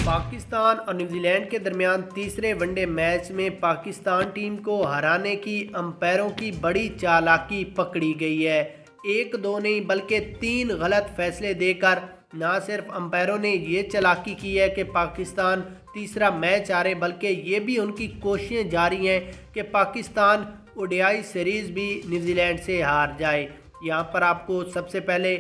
पाकिस्तान और न्यूजीलैंड के दरमियान तीसरे वनडे मैच में पाकिस्तान टीम को हराने की अंपायरों की बड़ी चालाकी पकड़ी गई है। एक दो नहीं बल्कि तीन गलत फैसले देकर ना सिर्फ अंपायरों ने ये चालाकी की है कि पाकिस्तान तीसरा मैच हारे, बल्कि ये भी उनकी कोशिशें जारी हैं कि पाकिस्तान ओडीआई सीरीज़ भी न्यूजीलैंड से हार जाए। यहाँ पर आपको सबसे पहले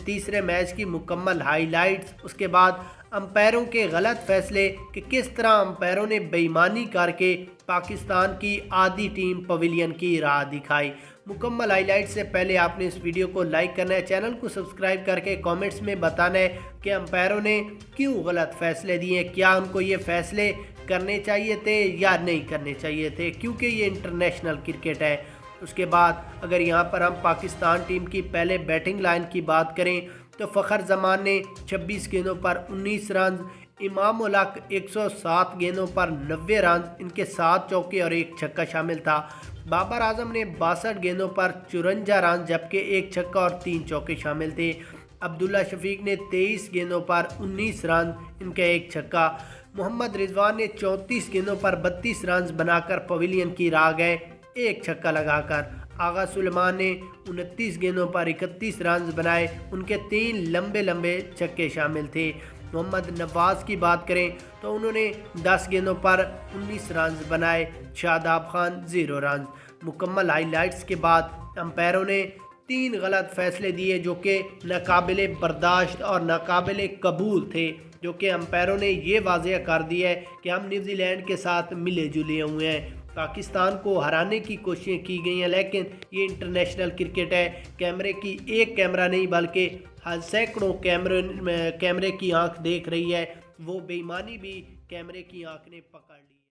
तीसरे मैच की मुकम्मल हाइलाइट्स, उसके बाद अंपायरों के गलत फैसले कि किस तरह अंपायरों ने बेईमानी करके पाकिस्तान की आधी टीम पवेलियन की राह दिखाई। मुकम्मल हाइलाइट से पहले आपने इस वीडियो को लाइक करना है, चैनल को सब्सक्राइब करके कमेंट्स में बताना है कि अंपायरों ने क्यों गलत फैसले दिए, क्या उनको ये फैसले करने चाहिए थे या नहीं करने चाहिए थे, क्योंकि ये इंटरनेशनल क्रिकेट है। उसके बाद अगर यहाँ पर हम पाकिस्तान टीम की पहले बैटिंग लाइन की बात करें तो फ़खर जमान ने 26 गेंदों पर 19 रन, इमाम उल हक 107 गेंदों पर 90 रन, इनके 7 चौके और 1 छक्का शामिल था। बाबर आजम ने 62 गेंदों पर 54 रन, जबकि 1 छक्का और 3 चौके शामिल थे। अब्दुल्ला शफीक ने 23 गेंदों पर 19 रन, इनका 1 छक्का। मोहम्मद रिजवान ने 34 गेंदों पर 32 रन बनाकर पवेलियन की राह गए, 1 छक्का लगाकर। आगा सुलेमान ने 29 गेंदों पर 31 रन बनाए, उनके 3 लंबे लंबे छक्के शामिल थे। मोहम्मद नवाज़ की बात करें तो उन्होंने 10 गेंदों पर 19 रन बनाए, शादाब खान 0 रन। मुकम्मल हाइलाइट्स के बाद अंपायरों ने 3 गलत फैसले दिए जो कि नाकाबिले बर्दाश्त और नाकाबिले कबूल थे, जो कि अंपायरों ने ये वाज़ेह कर दिया है कि हम न्यूजीलैंड के साथ मिले जुले हुए हैं। पाकिस्तान को हराने की कोशिशें की गई हैं, लेकिन ये इंटरनेशनल क्रिकेट है। कैमरे की एक कैमरा नहीं बल्कि सैकड़ों कैमरे की आंख देख रही है, वो बेईमानी भी कैमरे की आंख ने पकड़ ली।